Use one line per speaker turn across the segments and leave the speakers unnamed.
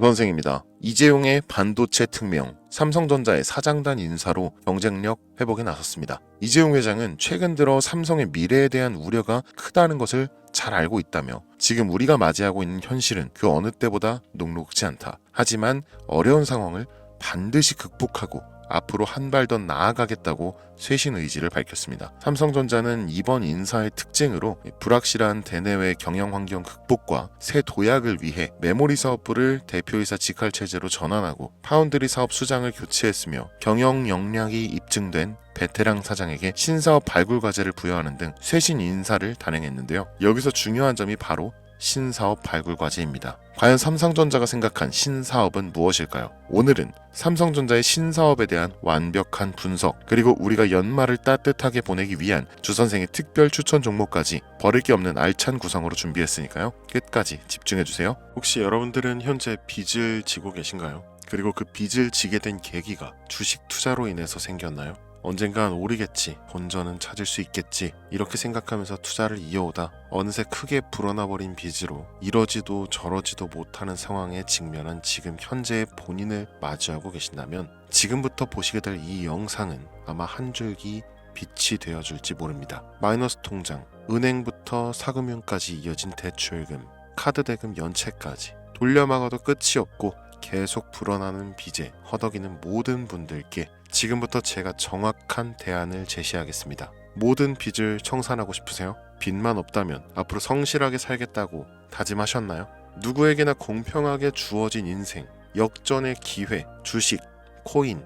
선생입니다. 이재용의 반도체 특명, 삼성전자의 사장단 인사로 경쟁력 회복에 나섰습니다. 이재용 회장은 최근 들어 삼성의 미래에 대한 우려가 크다는 것을 잘 알고 있다며 지금 우리가 맞이하고 있는 현실은 그 어느 때보다 녹록지 않다. 하지만 어려운 상황을 반드시 극복하고 앞으로 한 발 더 나아가겠다고 쇄신 의지를 밝혔습니다. 삼성전자는 이번 인사의 특징으로 불확실한 대내외 경영 환경 극복과 새 도약을 위해 메모리 사업부를 대표이사 직할 체제로 전환하고 파운드리 사업 수장을 교체했으며 경영 역량이 입증된 베테랑 사장에게 신사업 발굴 과제를 부여하는 등 쇄신 인사를 단행했는데요. 여기서 중요한 점이 바로 신사업 발굴 과제입니다. 과연 삼성전자가 생각한 신사업은 무엇일까요? 오늘은 삼성전자의 신사업에 대한 완벽한 분석, 그리고 우리가 연말을 따뜻하게 보내기 위한 주선생의 특별 추천 종목까지 버릴 게 없는 알찬 구성으로 준비했으니까요. 끝까지 집중해주세요. 혹시 여러분들은 현재 빚을 지고 계신가요? 그리고 그 빚을 지게 된 계기가 주식 투자로 인해서 생겼나요? 언젠간 오르겠지, 본전은 찾을 수 있겠지, 이렇게 생각하면서 투자를 이어오다 어느새 크게 불어나버린 빚으로 이러지도 저러지도 못하는 상황에 직면한 지금 현재의 본인을 마주하고 계신다면 지금부터 보시게 될 이 영상은 아마 한 줄기 빛이 되어줄지 모릅니다. 마이너스 통장, 은행부터 사금융까지 이어진 대출금, 카드 대금 연체까지 돌려막아도 끝이 없고 계속 불어나는 빚에 허덕이는 모든 분들께 지금부터 제가 정확한 대안을 제시하겠습니다. 모든 빚을 청산하고 싶으세요? 빚만 없다면 앞으로 성실하게 살겠다고 다짐하셨나요? 누구에게나 공평하게 주어진 인생, 역전의 기회, 주식, 코인,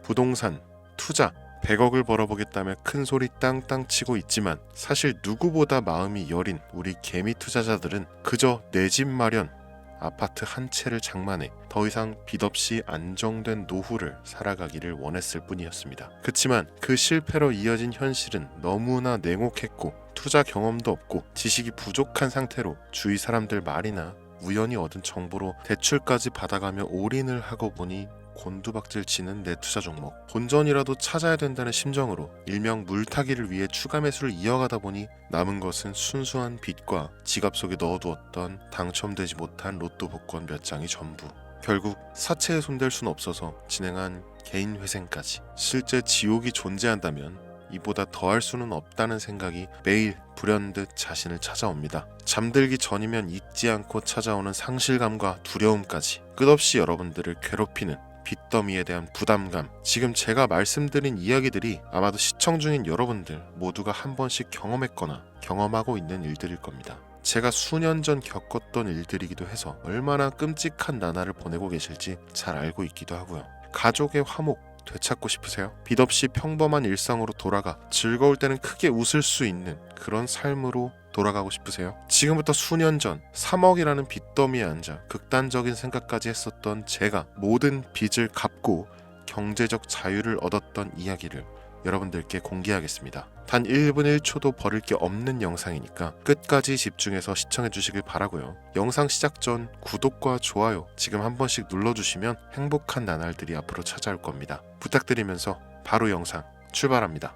부동산, 투자 100억을 벌어보겠다며 큰 소리 땅땅 치고 있지만 사실 누구보다 마음이 여린 우리 개미 투자자들은 그저 내 집 마련, 아파트 한 채를 장만해 더 이상 빚 없이 안정된 노후를 살아가기를 원했을 뿐이었습니다. 그치만 그 실패로 이어진 현실은 너무나 냉혹했고 투자 경험도 없고 지식이 부족한 상태로 주위 사람들 말이나 우연히 얻은 정보로 대출까지 받아가며 올인을 하고 보니 곤두박질 치는 내 투자 종목, 본전이라도 찾아야 된다는 심정으로 일명 물타기를 위해 추가 매수를 이어가다 보니 남은 것은 순수한 빚과 지갑 속에 넣어두었던 당첨되지 못한 로또 복권 몇 장이 전부. 결국 사채에 손댈 순 없어서 진행한 개인 회생까지. 실제 지옥이 존재한다면 이보다 더할 수는 없다는 생각이 매일 불현듯 자신을 찾아옵니다. 잠들기 전이면 잊지 않고 찾아오는 상실감과 두려움까지 끝없이 여러분들을 괴롭히는 빚더미에 대한 부담감, 지금 제가 말씀드린 이야기들이 아마도 시청 중인 여러분들 모두가 한 번씩 경험했거나 경험하고 있는 일들일 겁니다. 제가 수년 전 겪었던 일들이기도 해서 얼마나 끔찍한 나날을 보내고 계실지 잘 알고 있기도 하고요. 가족의 화목 되찾고 싶으세요? 빚 없이 평범한 일상으로 돌아가 즐거울 때는 크게 웃을 수 있는 그런 삶으로 돌아가고 싶으세요? 지금부터 수년 전 3억이라는 빚더미에 앉아 극단적인 생각까지 했었던 제가 모든 빚을 갚고 경제적 자유를 얻었던 이야기를 여러분들께 공개하겠습니다. 단 1분 1초도 버릴 게 없는 영상이니까 끝까지 집중해서 시청해 주시길 바라고요. 영상 시작 전 구독과 좋아요 지금 한 번씩 눌러주시면 행복한 나날들이 앞으로 찾아올 겁니다. 부탁드리면서 바로 영상 출발합니다.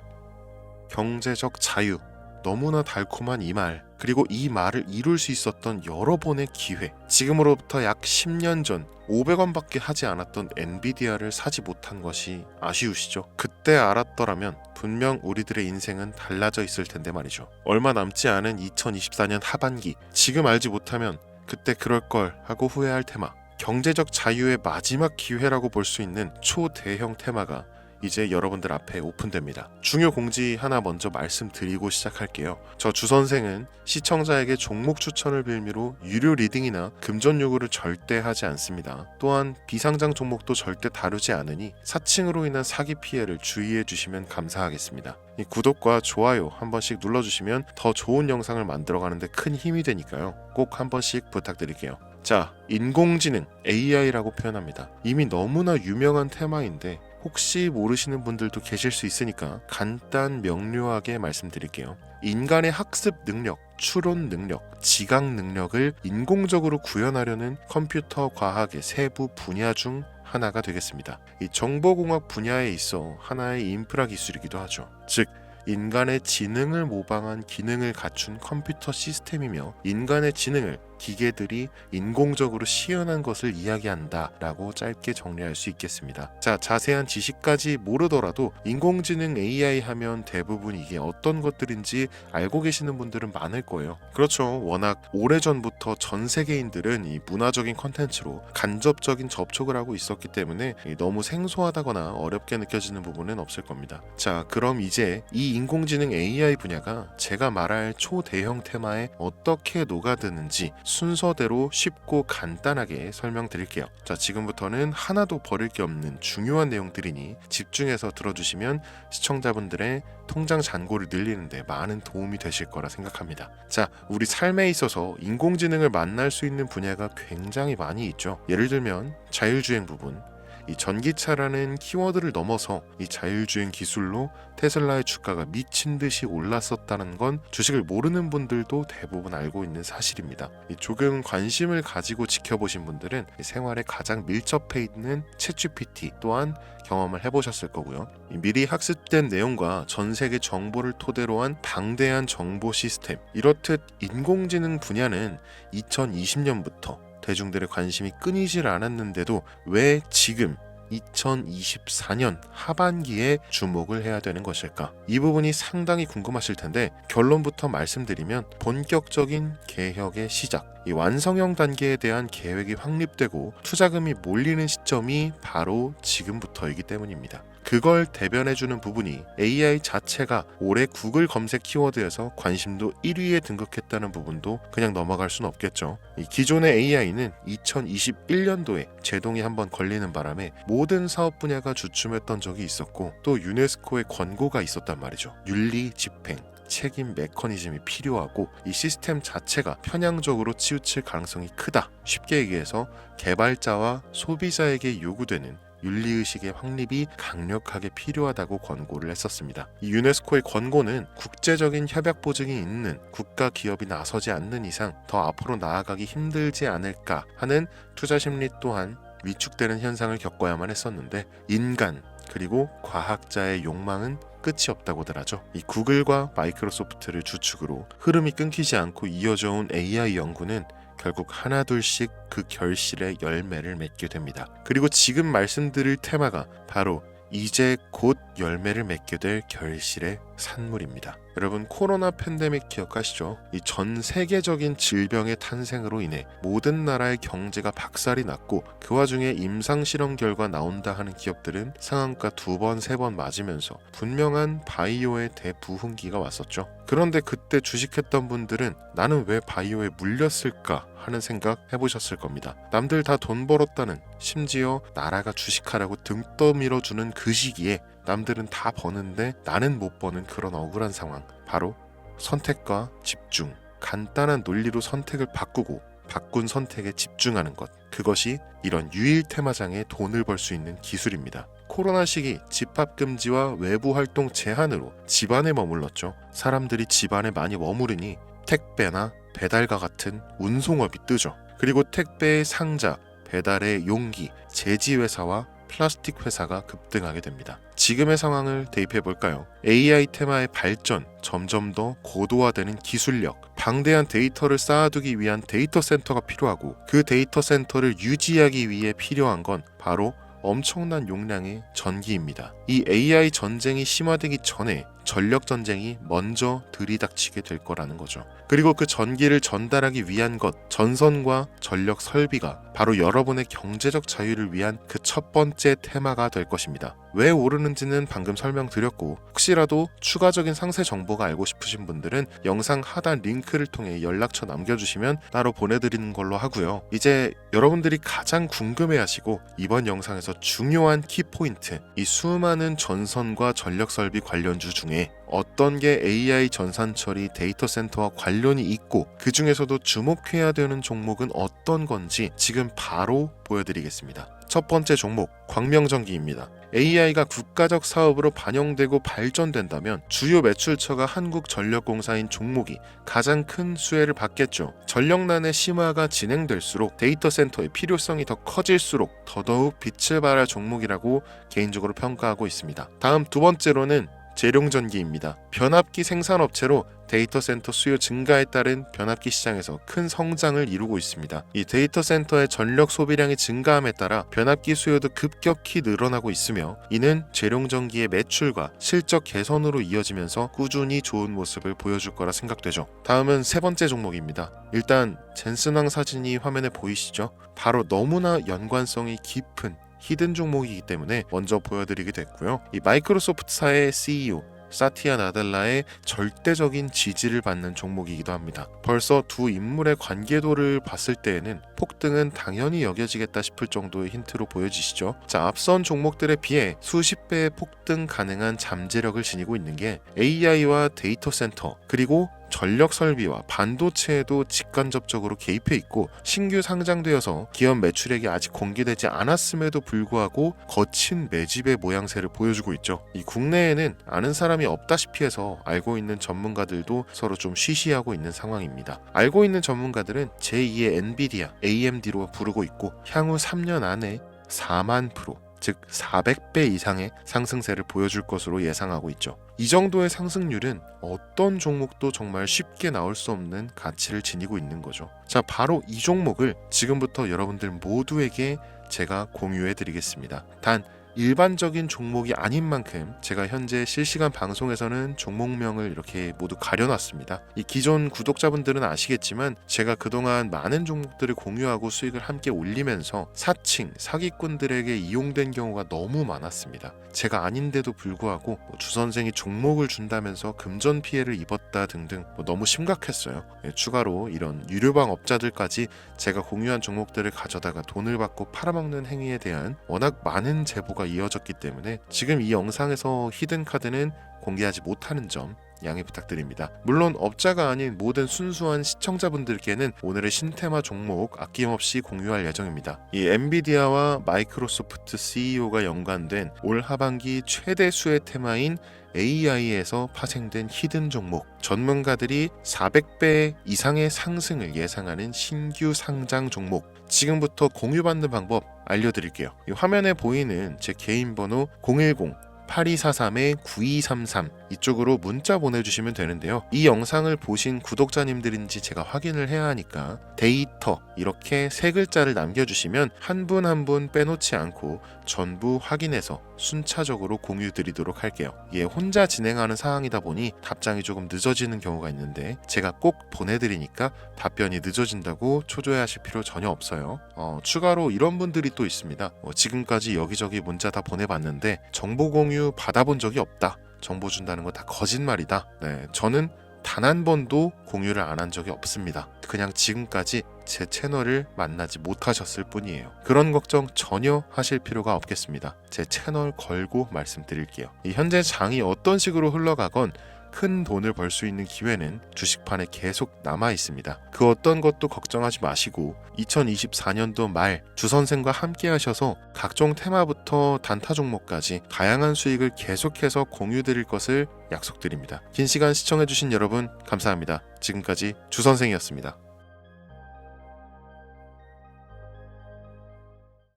경제적 자유, 너무나 달콤한 이 말, 그리고 이 말을 이룰 수 있었던 여러 번의 기회. 지금으로부터 약 10년 전 500원밖에 하지 않았던 엔비디아를 사지 못한 것이 아쉬우시죠? 그때 알았더라면 분명 우리들의 인생은 달라져 있을 텐데 말이죠. 얼마 남지 않은 2024년 하반기, 지금 알지 못하면 그때 그럴걸 하고 후회할 테마. 경제적 자유의 마지막 기회라고 볼 수 있는 초대형 테마가 이제 여러분들 앞에 오픈됩니다. 중요 공지 하나 먼저 말씀드리고 시작할게요. 저 주선생은 시청자에게 종목 추천을 빌미로 유료 리딩이나 금전 요구를 절대 하지 않습니다. 또한 비상장 종목도 절대 다루지 않으니 사칭으로 인한 사기 피해를 주의해 주시면 감사하겠습니다. 이 구독과 좋아요 한 번씩 눌러주시면 더 좋은 영상을 만들어가는데 큰 힘이 되니까요. 꼭 한 번씩 부탁드릴게요. 자, 인공지능 AI라고 표현합니다. 이미 너무나 유명한 테마인데 혹시 모르시는 분들도 계실 수 있으니까 간단 명료하게 말씀드릴게요. 인간의 학습 능력, 추론 능력, 지각 능력을 인공적으로 구현하려는 컴퓨터 과학의 세부 분야 중 하나가 되겠습니다. 이 정보공학 분야에 있어 하나의 인프라 기술이기도 하죠. 즉 인간의 지능을 모방한 기능을 갖춘 컴퓨터 시스템이며 인간의 지능을 기계들이 인공적으로 시연한 것을 이야기한다라고 짧게 정리할 수 있겠습니다. 자, 자세한 지식까지 모르더라도 인공지능 AI 하면 대부분 이게 어떤 것들인지 알고 계시는 분들은 많을 거예요. 그렇죠. 워낙 오래전부터 전 세계인들은 이 문화적인 컨텐츠로 간접적인 접촉을 하고 있었기 때문에 너무 생소하다거나 어렵게 느껴지는 부분은 없을 겁니다. 자, 그럼 이제 이 인공지능 AI 분야가 제가 말할 초대형 테마에 어떻게 녹아드는지 순서대로 쉽고 간단하게 설명드릴게요. 자, 지금부터는 하나도 버릴 게 없는 중요한 내용들이니 집중해서 들어주시면 시청자분들의 통장 잔고를 늘리는데 많은 도움이 되실 거라 생각합니다. 자, 우리 삶에 있어서 인공지능을 만날 수 있는 분야가 굉장히 많이 있죠. 예를 들면 자율주행 부분, 이 전기차라는 키워드를 넘어서 이 자율주행 기술로 테슬라의 주가가 미친 듯이 올랐었다는 건 주식을 모르는 분들도 대부분 알고 있는 사실입니다. 조금 관심을 가지고 지켜보신 분들은 생활에 가장 밀접해 있는 챗GPT 또한 경험을 해보셨을 거고요. 미리 학습된 내용과 전 세계 정보를 토대로 한 방대한 정보 시스템, 이렇듯 인공지능 분야는 2020년부터 대중들의 관심이 끊이질 않았는데도 왜 지금 2024년 하반기에 주목을 해야 되는 것일까? 이 부분이 상당히 궁금하실 텐데 결론부터 말씀드리면 본격적인 개혁의 시작, 이 완성형 단계에 대한 계획이 확립되고 투자금이 몰리는 시점이 바로 지금부터이기 때문입니다. 그걸 대변해주는 부분이 AI 자체가 올해 구글 검색 키워드에서 관심도 1위에 등극했다는 부분도 그냥 넘어갈 순 없겠죠. 이 기존의 AI는 2021년도에 제동이 한번 걸리는 바람에 모든 사업 분야가 주춤했던 적이 있었고 또 유네스코의 권고가 있었단 말이죠. 윤리 집행, 책임 메커니즘이 필요하고 이 시스템 자체가 편향적으로 치우칠 가능성이 크다. 쉽게 얘기해서 개발자와 소비자에게 요구되는 윤리의식의 확립이 강력하게 필요하다고 권고를 했었습니다. 이 유네스코의 권고는 국제적인 협약 보증이 있는 국가 기업이 나서지 않는 이상 더 앞으로 나아가기 힘들지 않을까 하는 투자 심리 또한 위축되는 현상을 겪어야만 했었는데 인간 그리고 과학자의 욕망은 끝이 없다고들 하죠. 이 구글과 마이크로소프트를 주축으로 흐름이 끊기지 않고 이어져 온 AI 연구는 결국 하나둘씩 그 결실의 열매를 맺게 됩니다. 그리고 지금 말씀드릴 테마가 바로 이제 곧 열매를 맺게 될 결실의 산물입니다. 여러분, 코로나 팬데믹 기억하시죠? 이 전 세계적인 질병의 탄생으로 인해 모든 나라의 경제가 박살이 났고 그 와중에 임상실험 결과 나온다 하는 기업들은 상한가 2번, 3번 맞으면서 분명한 바이오의 대부흥기가 왔었죠. 그런데 그때 주식했던 분들은 나는 왜 바이오에 물렸을까 하는 생각 해보셨을 겁니다. 남들 다 돈 벌었다는, 심지어 나라가 주식하라고 등 떠밀어주는 그 시기에 남들은 다 버는데 나는 못 버는 그런 억울한 상황, 바로 선택과 집중, 간단한 논리로 선택을 바꾸고 바꾼 선택에 집중하는 것, 그것이 이런 유일 테마장에 돈을 벌 수 있는 기술입니다. 코로나 시기 집합금지와 외부 활동 제한으로 집안에 머물렀죠. 사람들이 집안에 많이 머무르니 택배나 배달과 같은 운송업이 뜨죠. 그리고 택배의 상자, 배달의 용기, 제지회사와 플라스틱 회사가 급등하게 됩니다. 지금의 상황을 대입해 볼까요? AI 테마의 발전, 점점 더 고도화되는 기술력, 방대한 데이터를 쌓아두기 위한 데이터 센터가 필요하고 그 데이터 센터를 유지하기 위해 필요한 건 바로 엄청난 용량의 전기입니다. 이 AI 전쟁이 심화되기 전에 전력 전쟁이 먼저 들이닥치게 될 거라는 거죠. 그리고 그 전기를 전달하기 위한 것, 전선과 전력 설비가 바로 여러분의 경제적 자유를 위한 그 첫 번째 테마가 될 것입니다. 왜 오르는지는 방금 설명드렸고 혹시라도 추가적인 상세 정보가 알고 싶으신 분들은 영상 하단 링크를 통해 연락처 남겨주시면 따로 보내드리는 걸로 하고요. 이제 여러분들이 가장 궁금해하시고 이번 영상에서 중요한 키포인트, 이 수많은 전선과 전력 설비 관련주 중에 어떤 게 AI 전산 처리 데이터 센터와 관련이 있고 그 중에서도 주목해야 되는 종목은 어떤 건지 지금 바로 보여드리겠습니다. 첫 번째 종목, 광명전기입니다. AI가 국가적 사업으로 반영되고 발전된다면 주요 매출처가 한국전력공사인 종목이 가장 큰 수혜를 받겠죠. 전력난의 심화가 진행될수록 데이터 센터의 필요성이 더 커질수록 더더욱 빛을 발할 종목이라고 개인적으로 평가하고 있습니다. 다음 두 번째로는 재룡전기입니다. 변압기 생산업체로 데이터 센터 수요 증가에 따른 변압기 시장에서 큰 성장을 이루고 있습니다. 이 데이터 센터의 전력 소비량이 증가함에 따라 변압기 수요도 급격히 늘어나고 있으며 이는 재룡전기의 매출과 실적 개선으로 이어지면서 꾸준히 좋은 모습을 보여줄 거라 생각되죠. 다음은 세 번째 종목입니다. 일단 젠슨왕 사진이 화면에 보이시죠? 바로 너무나 연관성이 깊은 히든 종목이기 때문에 먼저 보여드리게 됐고요. 이 마이크로소프트사의 CEO 사티아 나델라의 절대적인 지지를 받는 종목이기도 합니다. 벌써 두 인물의 관계도를 봤을 때에는 폭등은 당연히 여겨지겠다 싶을 정도의 힌트로 보여지시죠. 자, 앞선 종목들에 비해 수십 배의 폭등 가능한 잠재력을 지니고 있는 게 AI와 데이터 센터 그리고 전력 설비와 반도체에도 직간접적으로 개입해 있고 신규 상장되어서 기업 매출액이 아직 공개되지 않았음에도 불구하고 거친 매집의 모양새를 보여주고 있죠. 이 국내에는 아는 사람이 없다시피 해서 알고 있는 전문가들도 서로 좀 쉬쉬하고 있는 상황입니다. 알고 있는 전문가들은 제2의 엔비디아, AMD로 부르고 있고 향후 3년 안에 4만 프로 즉 400배 이상의 상승세를 보여줄 것으로 예상하고 있죠. 이 정도의 상승률은 어떤 종목도 정말 쉽게 나올 수 없는 가치를 지니고 있는 거죠. 자, 바로 이 종목을 지금부터 여러분들 모두에게 제가 공유해 드리겠습니다. 단 일반적인 종목이 아닌 만큼 제가 현재 실시간 방송에서는 종목명을 이렇게 모두 가려놨습니다. 이 기존 구독자분들은 아시겠지만 제가 그동안 많은 종목들을 공유하고 수익을 함께 올리면서 사칭, 사기꾼들에게 이용된 경우가 너무 많았습니다. 제가 아닌데도 불구하고 주선생이 종목을 준다면서 금전 피해를 입었다 등등 너무 심각했어요. 추가로 이런 유료방 업자들까지 제가 공유한 종목들을 가져다가 돈을 받고 팔아먹는 행위에 대한 워낙 많은 제보가 이어졌기 때문에 지금 이 영상에서 히든 카드는 공개하지 못하는 점 양해 부탁드립니다. 물론 업자가 아닌 모든 순수한 시청자분들께는 오늘의 신테마 종목 아낌없이 공유할 예정입니다. 이 엔비디아와 마이크로소프트 CEO가 연관된 올 하반기 최대 수혜 테마인 AI에서 파생된 히든 종목, 전문가들이 400배 이상의 상승을 예상하는 신규 상장 종목, 지금부터 공유받는 방법 알려드릴게요. 이 화면에 보이는 제 개인 번호 010-8243-9233 이쪽으로 문자 보내주시면 되는데요. 이 영상을 보신 구독자님들인지 제가 확인을 해야 하니까 데이터 이렇게 세 글자를 남겨주시면 한 분 한 분 빼놓지 않고 전부 확인해서 순차적으로 공유 드리도록 할게요. 이게 혼자 진행하는 사항이다 보니 답장이 조금 늦어지는 경우가 있는데 제가 꼭 보내드리니까 답변이 늦어진다고 초조해하실 필요 전혀 없어요. 추가로 이런 분들이 또 있습니다. 지금까지 여기저기 문자 다 보내봤는데 정보 공유 받아본 적이 없다. 정보 준다는 거 다 거짓말이다. 네, 저는 단 한 번도 공유를 안 한 적이 없습니다. 그냥 지금까지 제 채널을 만나지 못하셨을 뿐이에요. 그런 걱정 전혀 하실 필요가 없겠습니다. 제 채널 걸고 말씀드릴게요. 이 현재 장이 어떤 식으로 흘러가건 큰 돈을 벌 수 있는 기회는 주식판에 계속 남아 있습니다. 그 어떤 것도 걱정하지 마시고 2024년도 말 주선생과 함께 하셔서 각종 테마부터 단타 종목까지 다양한 수익을 계속해서 공유 드릴 것을 약속드립니다. 긴 시간 시청해주신 여러분 감사합니다. 지금까지 주선생이었습니다.